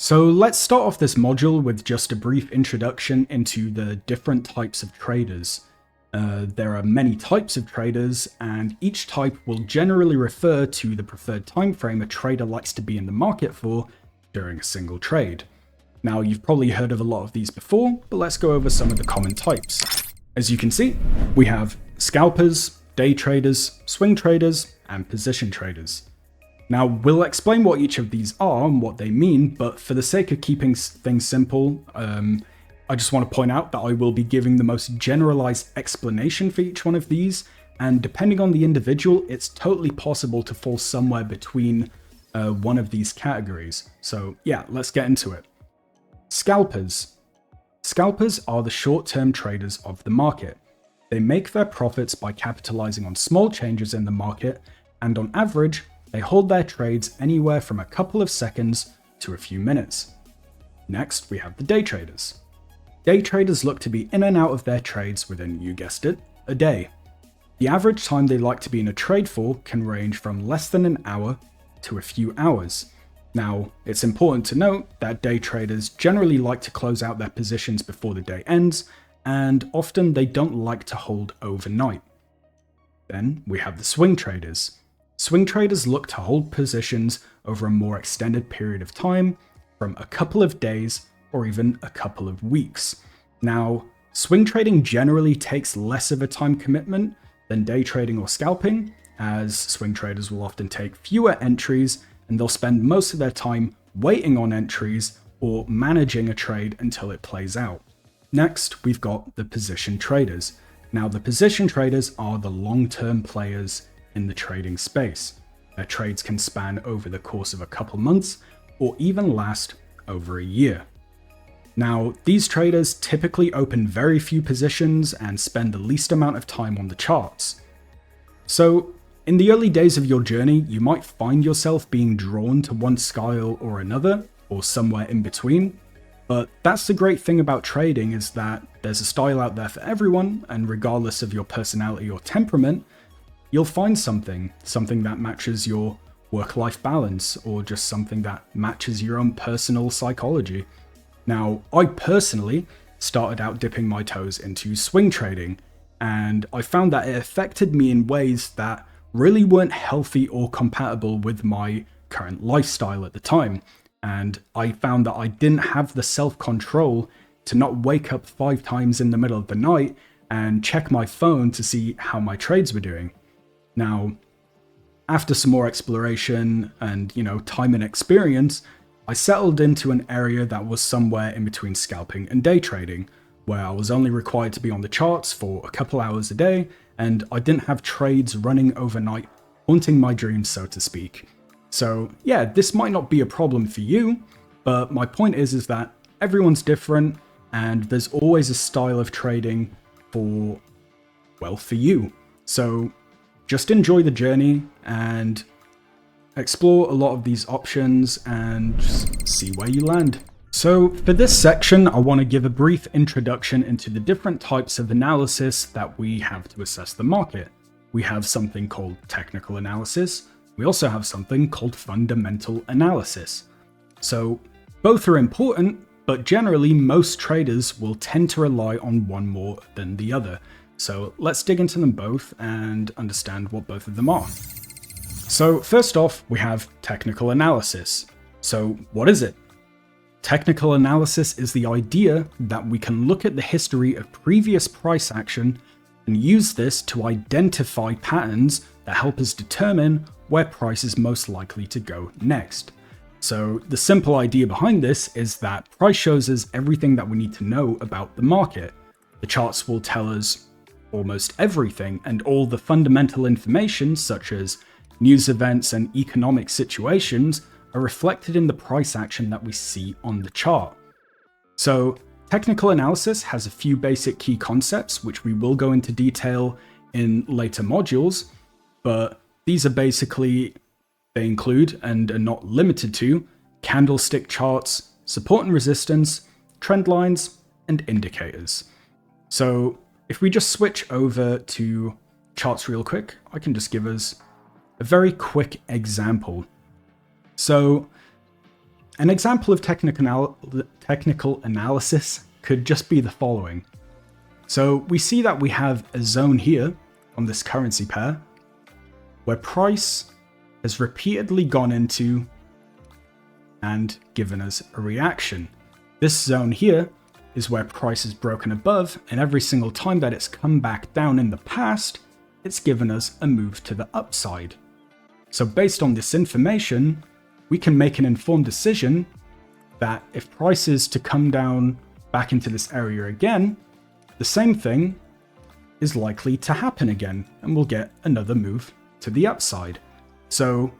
So let's start off this module with just a brief introduction into the different types of traders. There are many types of traders, and each type will generally refer to the preferred time frame a trader likes to be in the market for during a single trade. Now, you've probably heard of a lot of these before, but let's go over some of the common types. As you can see, we have scalpers, day traders, swing traders, and position traders. Now, we'll explain what each of these are and what they mean, but for the sake of keeping things simple, I just want to point out that I will be giving the most generalized explanation for each one of these, and depending on the individual, it's totally possible to fall somewhere between one of these categories. So yeah, let's get into it. Scalpers. Scalpers are the short-term traders of the market. They make their profits by capitalizing on small changes in the market, and on average, they hold their trades anywhere from a couple of seconds to a few minutes. Next, we have the day traders. Day traders look to be in and out of their trades within, you guessed it, a day. The average time they like to be in a trade for can range from less than an hour to a few hours. Now, it's important to note that day traders generally like to close out their positions before the day ends, and often they don't like to hold overnight. Then we have the swing traders. Swing traders look to hold positions over a more extended period of time, from a couple of days or even a couple of weeks. Now, swing trading generally takes less of a time commitment than day trading or scalping, as swing traders will often take fewer entries and they'll spend most of their time waiting on entries or managing a trade until it plays out. Next, we've got the position traders. Now, the position traders are the long-term players in the trading space. Their trades can span over the course of a couple months or even last over a year. Now, these traders typically open very few positions and spend the least amount of time on the charts. So, in the early days of your journey, you might find yourself being drawn to one style or another, or somewhere in between. But that's the great thing about trading, is that there's a style out there for everyone, and regardless of your personality or temperament, you'll find something that matches your work-life balance, or just something that matches your own personal psychology. Now, I personally started out dipping my toes into swing trading, and I found that it affected me in ways that really weren't healthy or compatible with my current lifestyle at the time. And I found that I didn't have the self-control to not wake up 5 times in the middle of the night and check my phone to see how my trades were doing. Now, after some more exploration and, time and experience, I settled into an area that was somewhere in between scalping and day trading, where I was only required to be on the charts for a couple hours a day, and I didn't have trades running overnight, haunting my dreams, so to speak. So yeah, this might not be a problem for you, but my point is that everyone's different, and there's always a style of trading for you. So just enjoy the journey and explore a lot of these options and just see where you land. So for this section, I want to give a brief introduction into the different types of analysis that we have to assess the market. We have something called technical analysis. We also have something called fundamental analysis. So both are important, but generally most traders will tend to rely on one more than the other. So let's dig into them both and understand what both of them are. So first off, we have technical analysis. So what is it? Technical analysis is the idea that we can look at the history of previous price action and use this to identify patterns that help us determine where price is most likely to go next. So the simple idea behind this is that price shows us everything that we need to know about the market. The charts will tell us almost everything, and all the fundamental information, such as news events and economic situations, are reflected in the price action that we see on the chart. So technical analysis has a few basic key concepts, which we will go into detail in later modules, but these are basically, they include and are not limited to candlestick charts, support and resistance, trend lines, and indicators. So if we just switch over to charts real quick, I can just give us a very quick example. So An example of technical analysis could just be the following. So we see that we have a zone here on this currency pair where price has repeatedly gone into and given us a reaction. This zone here is where price is broken above, and every single time that it's come back down in the past, it's given us a move to the upside. So based on this information, we can make an informed decision that if price is to come down back into this area again, the same thing is likely to happen again, and we'll get another move to the upside. So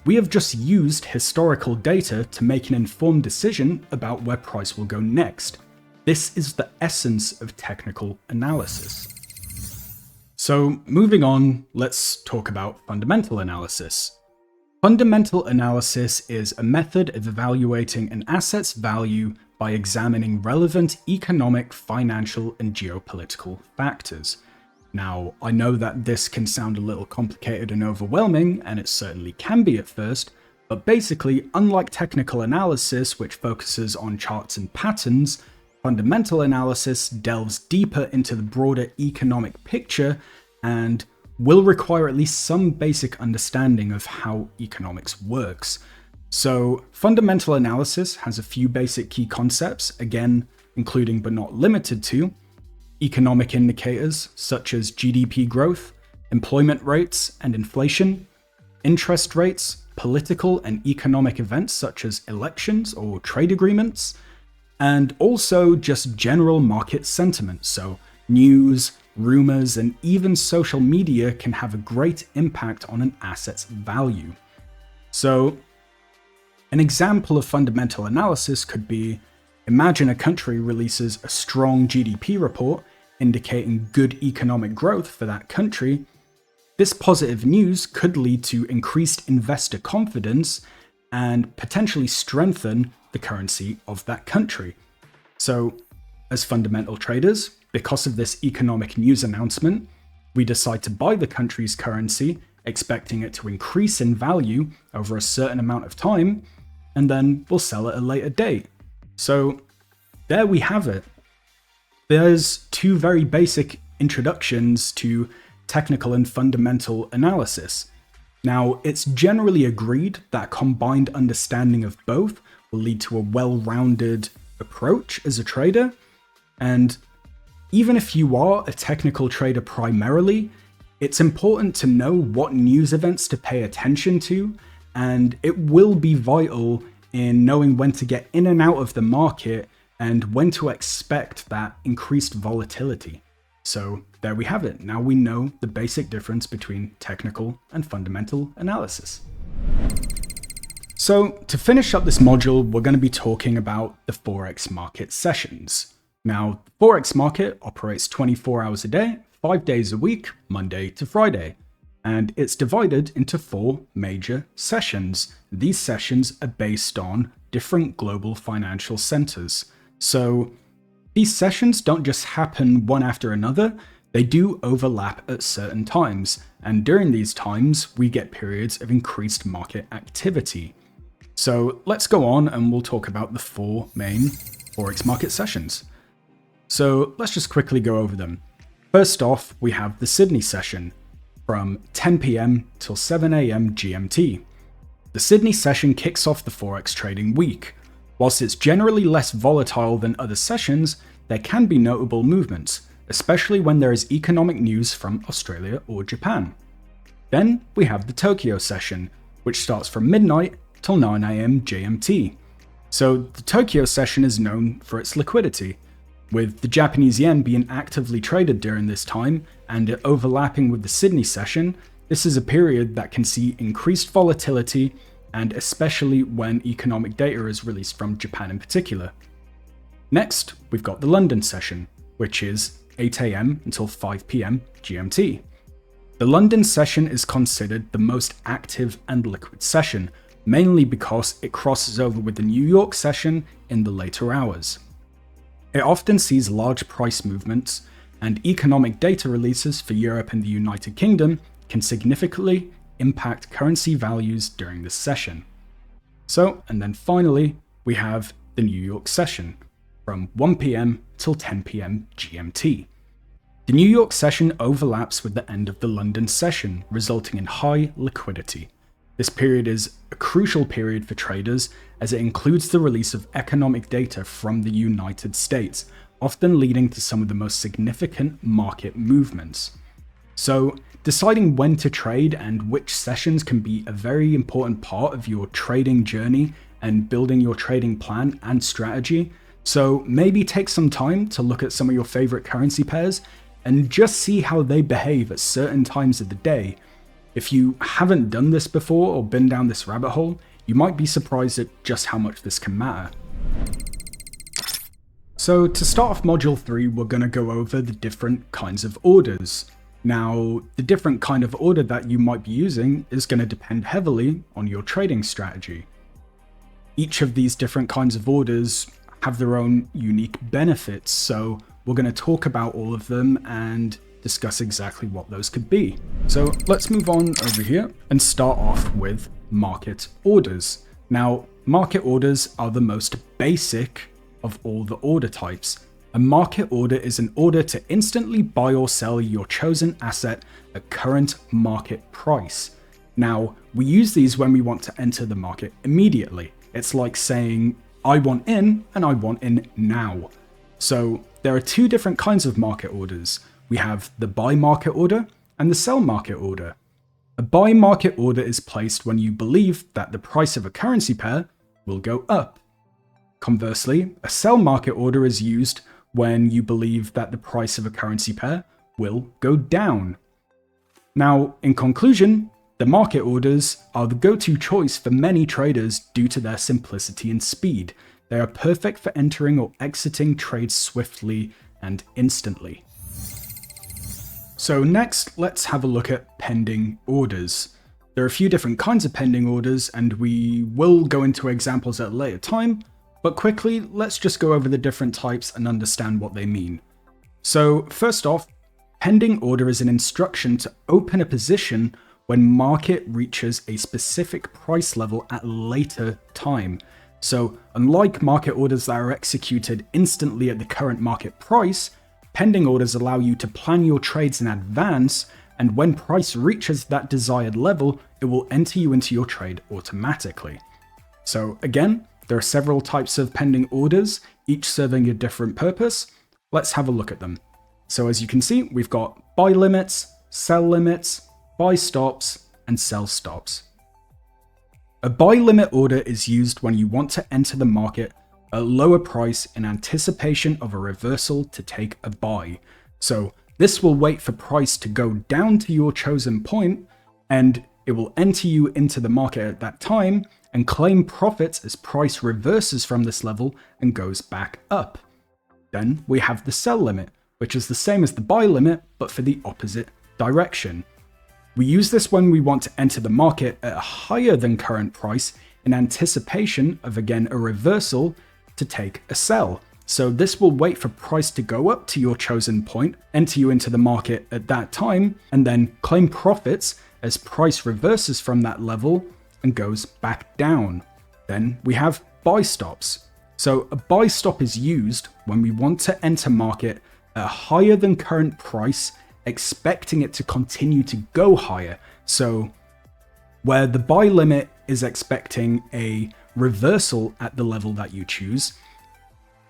we have just used historical data to make an informed decision about where price will go next. This is the essence of technical analysis. So moving on, let's talk about fundamental analysis. Fundamental analysis is a method of evaluating an asset's value by examining relevant economic, financial, and geopolitical factors. Now, I know that this can sound a little complicated and overwhelming, and it certainly can be at first, but basically, unlike technical analysis, which focuses on charts and patterns, fundamental analysis delves deeper into the broader economic picture and will require at least some basic understanding of how economics works. So, fundamental analysis has a few basic key concepts, again, including but not limited to economic indicators such as GDP growth, employment rates and inflation, interest rates, political and economic events such as elections or trade agreements, and also just general market sentiment. So news, rumors, and even social media can have a great impact on an asset's value. So an example of fundamental analysis could be, imagine a country releases a strong GDP report indicating good economic growth for that country. This positive news could lead to increased investor confidence and potentially strengthen the currency of that country. So, as fundamental traders, because of this economic news announcement, we decide to buy the country's currency, expecting it to increase in value over a certain amount of time, and then we'll sell at a later date. So, there we have it. There's two very basic introductions to technical and fundamental analysis. Now, it's generally agreed that combined understanding of both will lead to a well-rounded approach as a trader. And even if you are a technical trader primarily, it's important to know what news events to pay attention to, and it will be vital in knowing when to get in and out of the market and when to expect that increased volatility. So there we have it. Now we know the basic difference between technical and fundamental analysis. So to finish up this module, we're going to be talking about the Forex market sessions. Now, the Forex market operates 24 hours a day, 5 days a week, Monday to Friday, and it's divided into 4 major sessions. These sessions are based on different global financial centers. So these sessions don't just happen one after another, they do overlap at certain times, and during these times we get periods of increased market activity. So let's go on and we'll talk about the 4 main Forex market sessions. So let's just quickly go over them. First off, we have the Sydney session from 10 PM till 7 AM GMT. The Sydney session kicks off the Forex trading week. Whilst it's generally less volatile than other sessions, there can be notable movements, especially when there is economic news from Australia or Japan. Then we have the Tokyo session, which starts from midnight till 9 AM GMT. So the Tokyo session is known for its liquidity, with the Japanese yen being actively traded during this time and it overlapping with the Sydney session. This is a period that can see increased volatility, and especially when economic data is released from Japan in particular. Next, we've got the London session, which is 8 AM until 5 PM GMT. The London session is considered the most active and liquid session, mainly because it crosses over with the New York session in the later hours. It often sees large price movements, and economic data releases for Europe and the United Kingdom can significantly impact currency values during this session. So, and then finally, we have the New York session from 1 p.m. till 10 p.m. GMT. The New York session overlaps with the end of the London session, resulting in high liquidity. This period is a crucial period for traders as it includes the release of economic data from the United States, often leading to some of the most significant market movements. So, deciding when to trade and which sessions can be a very important part of your trading journey and building your trading plan and strategy. So maybe take some time to look at some of your favorite currency pairs and just see how they behave at certain times of the day. If you haven't done this before or been down this rabbit hole, you might be surprised at just how much this can matter. So to start off module 3, we're going to go over the different kinds of orders. Now, the different kind of order that you might be using is going to depend heavily on your trading strategy. Each of these different kinds of orders have their own unique benefits, so we're going to talk about all of them and discuss exactly what those could be. So let's move on over here and start off with market orders. Now, market orders are the most basic of all the order types. A market order is an order to instantly buy or sell your chosen asset at current market price. Now, we use these when we want to enter the market immediately. It's like saying, I want in and I want in now. So there are two different kinds of market orders. We have the buy market order and the sell market order. A buy market order is placed when you believe that the price of a currency pair will go up. Conversely, a sell market order is used when you believe that the price of a currency pair will go down. Now, in conclusion, the market orders are the go-to choice for many traders due to their simplicity and speed. They are perfect for entering or exiting trades swiftly and instantly. So next, let's have a look at pending orders. There are a few different kinds of pending orders, and we will go into examples at a later time, but quickly, let's just go over the different types and understand what they mean. So first off, pending order is an instruction to open a position when market reaches a specific price level at a later time. So unlike market orders that are executed instantly at the current market price, pending orders allow you to plan your trades in advance, and when price reaches that desired level, it will enter you into your trade automatically. So again, there are several types of pending orders, each serving a different purpose. Let's have a look at them. So as you can see, we've got buy limits, sell limits, buy stops, and sell stops. A buy limit order is used when you want to enter the market at a lower price in anticipation of a reversal to take a buy. So this will wait for price to go down to your chosen point, and it will enter you into the market at that time and claim profits as price reverses from this level and goes back up. Then we have the sell limit, which is the same as the buy limit, but for the opposite direction. We use this when we want to enter the market at a higher than current price in anticipation of, again, a reversal to take a sell. So this will wait for price to go up to your chosen point, enter you into the market at that time, and then claim profits as price reverses from that level and goes back down. Then we have buy stops. So a buy stop is used when we want to enter market at a higher than current price, expecting it to continue to go higher. So where the buy limit is expecting a reversal at the level that you choose,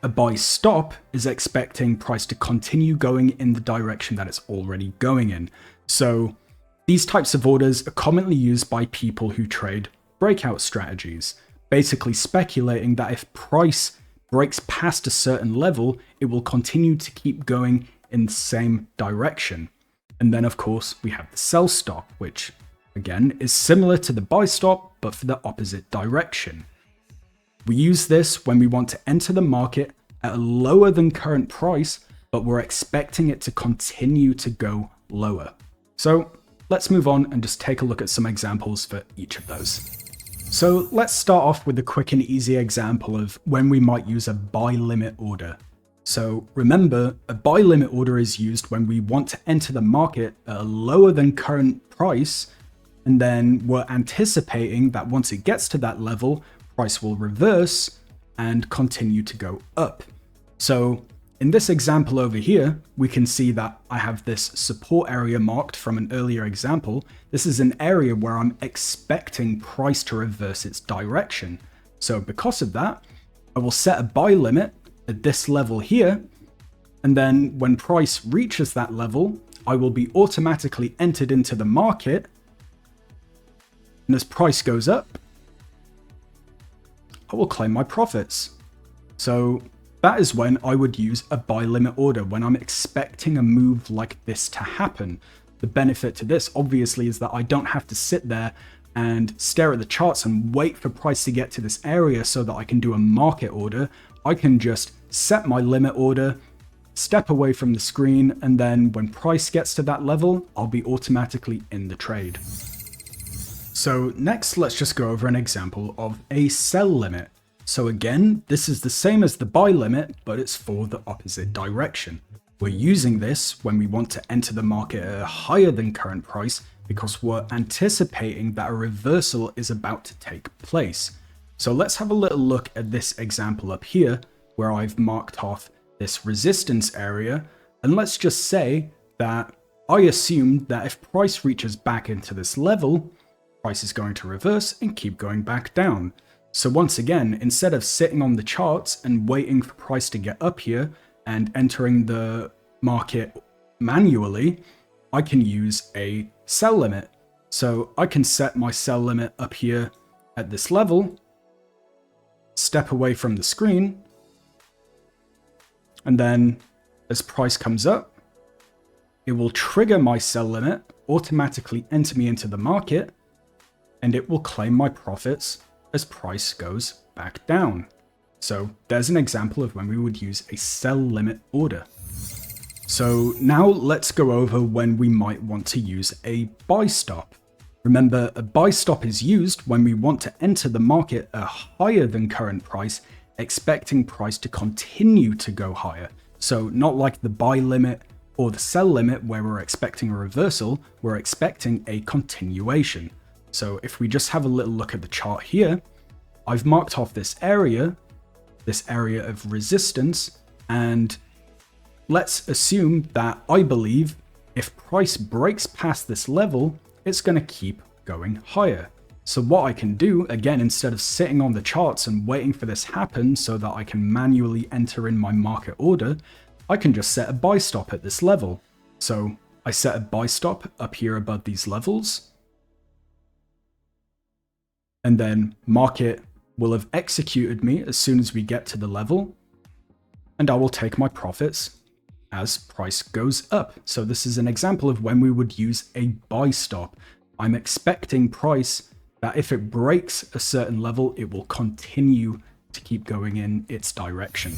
a buy stop is expecting price to continue going in the direction that it's already going in. So these types of orders are commonly used by people who trade breakout strategies, basically speculating that if price breaks past a certain level, it will continue to keep going in the same direction. And then of course we have the sell stop, which again is similar to the buy stop, but for the opposite direction. We use this when we want to enter the market at a lower than current price, but we're expecting it to continue to go lower. So let's move on and just take a look at some examples for each of those. So let's start off with a quick and easy example of when we might use a buy limit order. So remember, a buy limit order is used when we want to enter the market at a lower than current price, and then we're anticipating that once it gets to that level, price will reverse, and continue to go up. So in this example over here, we can see that I have this support area marked from an earlier example. This is an area where I'm expecting price to reverse its direction. So because of that, I will set a buy limit at this level here. And then when price reaches that level, I will be automatically entered into the market. And as price goes up, I will claim my profits. So that is when I would use a buy limit order, when I'm expecting a move like this to happen. The benefit to this, obviously, is that I don't have to sit there and stare at the charts and wait for price to get to this area so that I can do a market order. I can just set my limit order, step away from the screen, and then when price gets to that level, I'll be automatically in the trade. So next, let's just go over an example of a sell limit. So again, this is the same as the buy limit, but it's for the opposite direction. We're using this when we want to enter the market at a higher than current price because we're anticipating that a reversal is about to take place. So let's have a little look at this example up here where I've marked off this resistance area. And let's just say that I assume that if price reaches back into this level, price is going to reverse and keep going back down. So once again, instead of sitting on the charts and waiting for price to get up here and entering the market manually, I can use a sell limit. So I can set my sell limit up here at this level, step away from the screen, and then as price comes up, it will trigger my sell limit, automatically enter me into the market, and it will claim my profits as price goes back down. So there's an example of when we would use a sell limit order. So now let's go over when we might want to use a buy stop. Remember, a buy stop is used when we want to enter the market at higher than current price, expecting price to continue to go higher. So not like the buy limit or the sell limit where we're expecting a reversal, we're expecting a continuation. So if we just have a little look at the chart here, I've marked off this area of resistance, and let's assume that I believe if price breaks past this level, it's going to keep going higher. So what I can do, again, instead of sitting on the charts and waiting for this happen so that I can manually enter in my market order, I can just set a buy stop at this level. So I set a buy stop up here above these levels, and then market will have executed me as soon as we get to the level, and I will take my profits as price goes up. So this is an example of when we would use a buy stop. I'm expecting price that if it breaks a certain level, it will continue to keep going in its direction.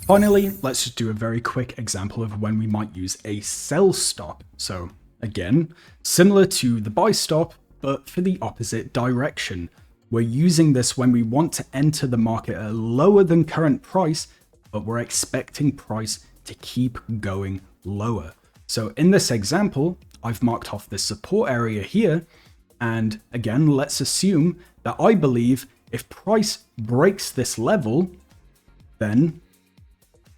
Finally, let's just do a very quick example of when we might use a sell stop. So again, similar to the buy stop, but for the opposite direction. We're using this when we want to enter the market at a lower than current price, but we're expecting price to keep going lower. So in this example, I've marked off this support area here. And again, let's assume that I believe if price breaks this level, then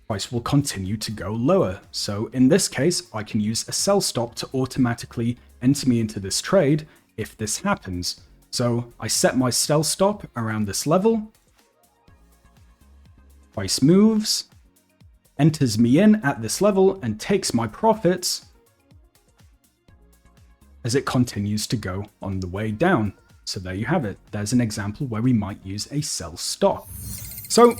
price will continue to go lower. So in this case, I can use a sell stop to automatically enter me into this trade if this happens. So I set my sell stop around this level. Price moves, enters me in at this level and takes my profits as it continues to go on the way down. So there you have it. There's an example where we might use a sell stop. So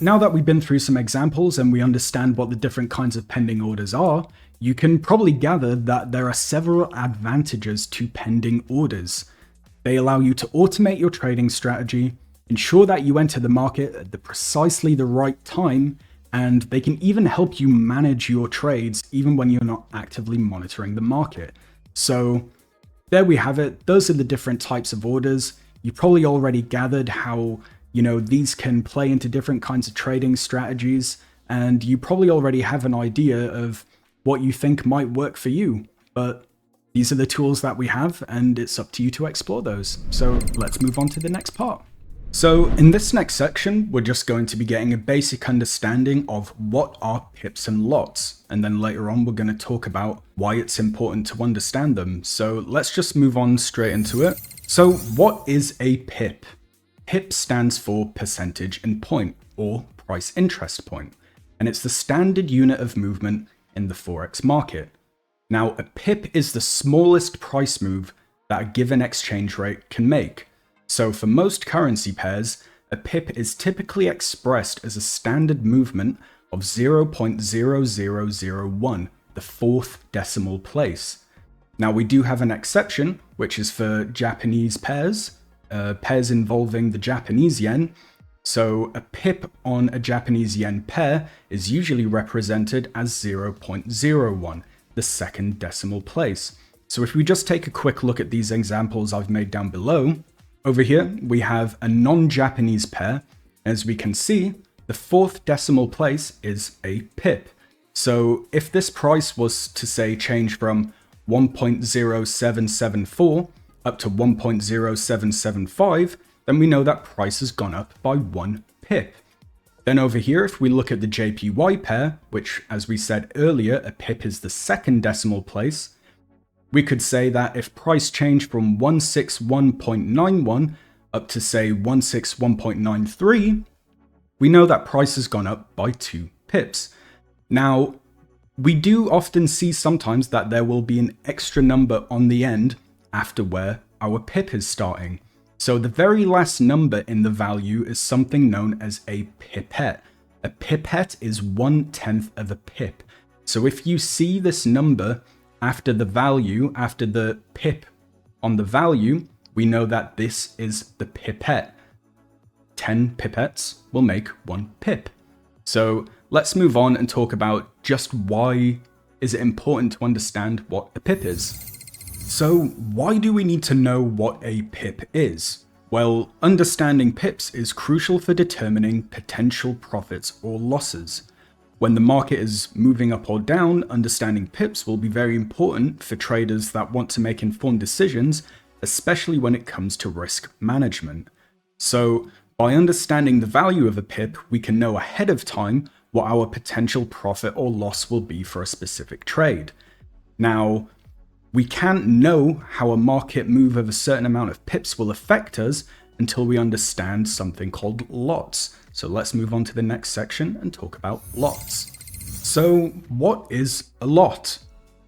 now that we've been through some examples and we understand what the different kinds of pending orders are, you can probably gather that there are several advantages to pending orders. They allow you to automate your trading strategy, ensure that you enter the market at precisely the right time, and they can even help you manage your trades even when you're not actively monitoring the market. So there we have it. Those are the different types of orders. You probably already gathered how, these can play into different kinds of trading strategies, and you probably already have an idea of what you think might work for you. But these are the tools that we have, and it's up to you to explore those. So let's move on to the next part. So in this next section, we're just going to be getting a basic understanding of what are pips and lots, and then later on we're going to talk about why it's important to understand them. So let's just move on straight into it. So what is a pip? Pip stands for percentage in point, or price interest point, and it's the standard unit of movement in the Forex market. Now, a pip is the smallest price move that a given exchange rate can make. So for most currency pairs, a pip is typically expressed as a standard movement of 0.0001, the fourth decimal place. Now we do have an exception, which is for Japanese pairs, pairs involving the Japanese yen. So a pip on a Japanese yen pair is usually represented as 0.01, the second decimal place. So if we just take a quick look at these examples I've made down below, over here we have a non-Japanese pair. As we can see, the fourth decimal place is a pip. So if this price was to say change from 1.0774 up to 1.0775, then we know that price has gone up by 1 pip. Then over here, if we look at the JPY pair, which as we said earlier, a pip is the second decimal place, we could say that if price changed from 161.91 up to say 161.93, we know that price has gone up by 2 pips. Now, we do often see sometimes that there will be an extra number on the end after where our pip is starting. So the very last number in the value is something known as a pipette. A pipette is 1/10 of a pip. So if you see this number after the value, after the pip on the value, we know that this is the pipette. 10 pipettes will make 1 pip. So let's move on and talk about just why is it important to understand what a pip is. So why do we need to know what a pip is? Well, understanding pips is crucial for determining potential profits or losses. When the market is moving up or down, understanding pips will be very important for traders that want to make informed decisions, especially when it comes to risk management. So by understanding the value of a pip, we can know ahead of time what our potential profit or loss will be for a specific trade. Now, we can't know how a market move of a certain amount of pips will affect us until we understand something called lots. So let's move on to the next section and talk about lots. So what is a lot?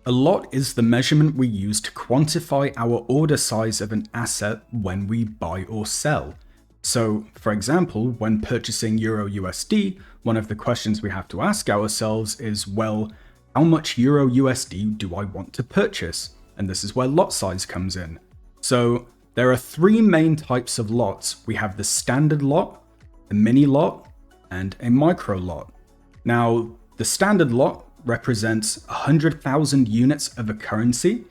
A lot is the measurement we use to quantify our order size of an asset when we buy or sell. So for example, when purchasing Euro USD, one of the questions we have to ask ourselves is, well, how much Euro USD do I want to purchase? And this is where lot size comes in. So there are 3 main types of lots. We have the standard lot, a mini lot, and a micro lot. Now, the standard lot represents 100,000 units of a currency.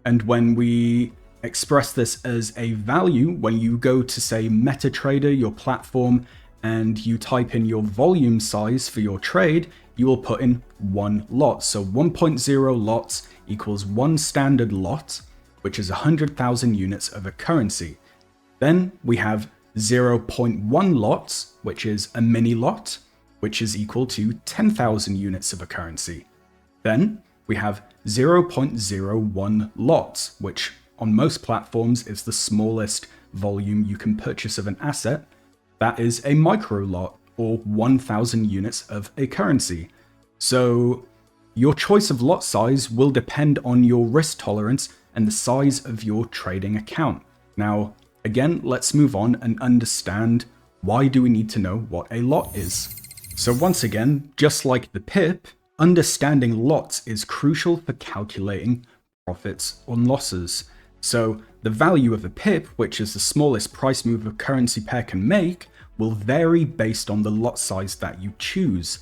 And when we express this as a value, when you go to say MetaTrader, your platform, and you type in your volume size for your trade, you will put in 1 lot. So 1.0 lots equals 1 standard lot, which is 100,000 units of a currency. Then we have 0.1 lots, which is a mini lot, which is equal to 10,000 units of a currency. Then we have 0.01 lots, which on most platforms is the smallest volume you can purchase of an asset. That is a micro lot, or 1,000 units of a currency. So your choice of lot size will depend on your risk tolerance and the size of your trading account. Now, again, let's move on and understand why do we need to know what a lot is. So once again, just like the pip, understanding lots is crucial for calculating profits or losses. So the value of a pip, which is the smallest price move a currency pair can make, will vary based on the lot size that you choose.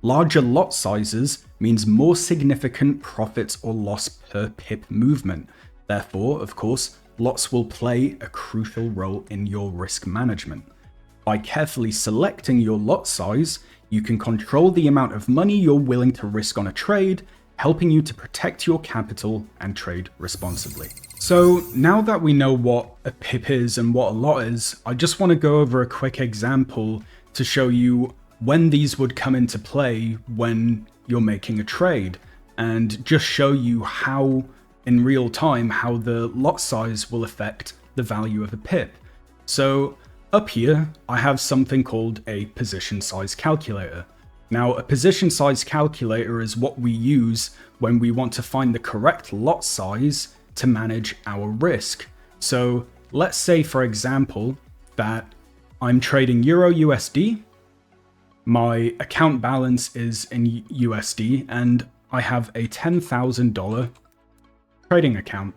Larger lot sizes means more significant profits or loss per pip movement. Therefore, of course, lots will play a crucial role in your risk management. By carefully selecting your lot size, you can control the amount of money you're willing to risk on a trade helping you to protect your capital and trade responsibly. So now that we know what a pip is and what a lot is, I just want to go over a quick example to show you when these would come into play when you're making a trade, and just show you how in real time how the lot size will affect the value of a pip. So up here I have something called a position size calculator. Now a position size calculator is what we use when we want to find the correct lot size to manage our risk. So let's say, for example, that I'm trading Euro USD, my account balance is in USD, and I have a $10,000 trading account.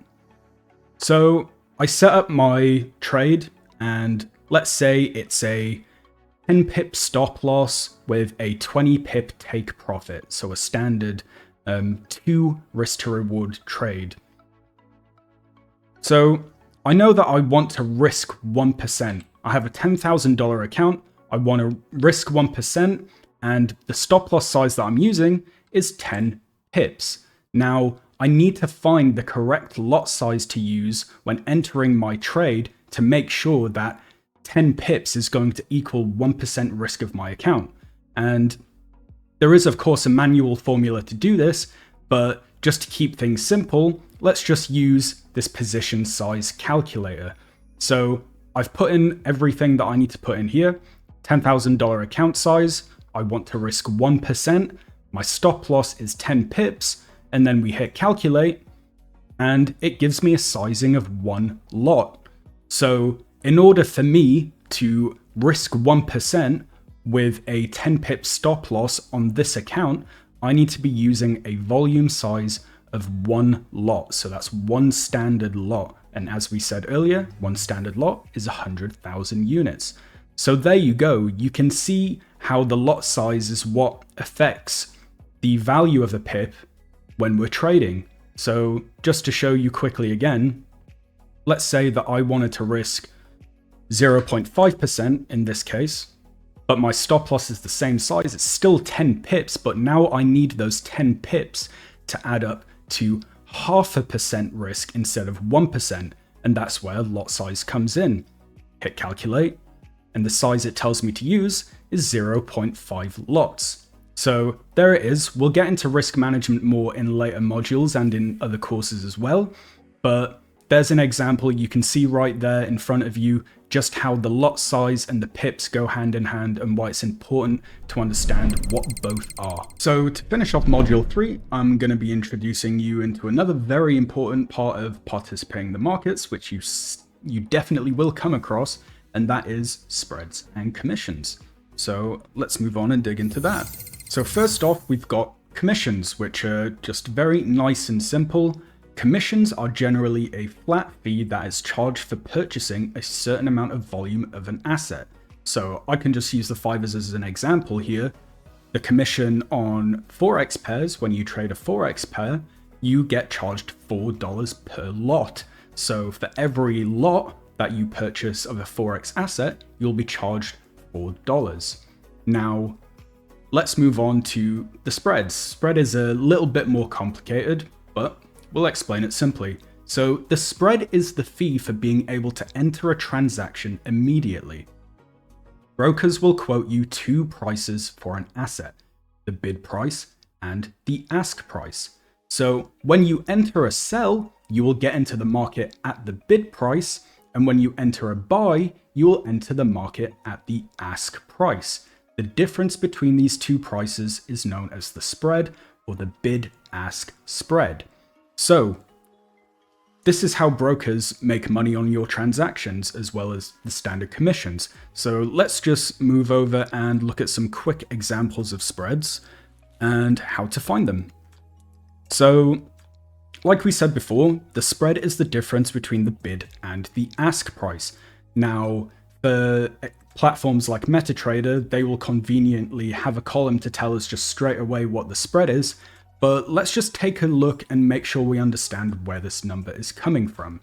So I set up my trade, and let's say it's a 10 pip stop loss with a 20 pip take profit. So a standard 2 risk to reward trade. So I know that I want to risk 1%. I have a $10,000 account. I want to risk 1%, and the stop loss size that I'm using is 10 pips. Now, I need to find the correct lot size to use when entering my trade to make sure that 10 pips is going to equal 1% risk of my account. And there is, of course, a manual formula to do this, but just to keep things simple, let's just use this position size calculator. So I've put in everything that I need to put in here. $10,000 account size, I want to risk 1%, my stop loss is 10 pips, and then we hit calculate, and it gives me a sizing of 1 lot. So in order for me to risk 1% with a 10 pip stop loss on this account, I need to be using a volume size of 1 lot. So that's 1 standard lot. And as we said earlier, 1 standard lot is 100,000 units. So there you go. You can see how the lot size is what affects the value of a pip when we're trading. So just to show you quickly again, let's say that I wanted to risk 0.5% in this case, but my stop loss is the same size. It's still 10 pips, but now I need those 10 pips to add up to 0.5% risk instead of 1%. And that's where lot size comes in. Hit calculate, and the size it tells me to use is 0.5 lots. So there it is. We'll get into risk management more in later modules and in other courses as well, but there's an example you can see right there in front of you, just how the lot size and the pips go hand in hand and why it's important to understand what both are. So to finish off module 3, I'm going to be introducing you into another very important part of participating in the markets, which you definitely will come across, and that is spreads and commissions. So let's move on and dig into that. So first off, we've got commissions, which are just very nice and simple. Commissions are generally a flat fee that is charged for purchasing a certain amount of volume of an asset. So I can just use the fivers as an example here. The commission on Forex pairs, when you trade a Forex pair, you get charged $4 per lot. So for every lot that you purchase of a Forex asset, you'll be charged $4. Now, let's move on to the spreads. Spread is a little bit more complicated, but we'll explain it simply. So the spread is the fee for being able to enter a transaction immediately. Brokers will quote you 2 prices for an asset, the bid price and the ask price. So when you enter a sell, you will get into the market at the bid price, and when you enter a buy, you will enter the market at the ask price. The difference between these 2 prices is known as the spread, or the bid-ask spread. So this is how brokers make money on your transactions, as well as the standard commissions. So let's just move over and look at some quick examples of spreads and how to find them. So like we said before, the spread is the difference between the bid and the ask price. Now, for platforms like MetaTrader, they will conveniently have a column to tell us just straight away what the spread is, but let's just take a look and make sure we understand where this number is coming from.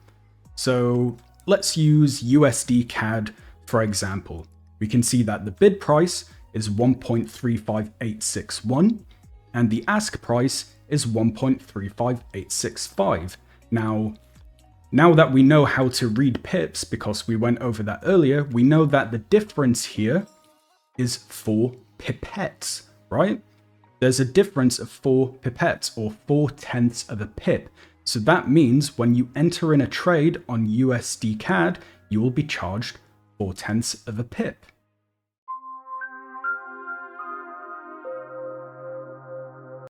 So let's use USD CAD for example. We can see that the bid price is 1.35861 and the ask price is 1.35865. Now that we know how to read pips, because we went over that earlier, we know that the difference here is 4 pipettes, right? There's a difference of 4 pipettes, or 4/10 of a pip. So that means when you enter in a trade on USD CAD, you will be charged 4/10 of a pip.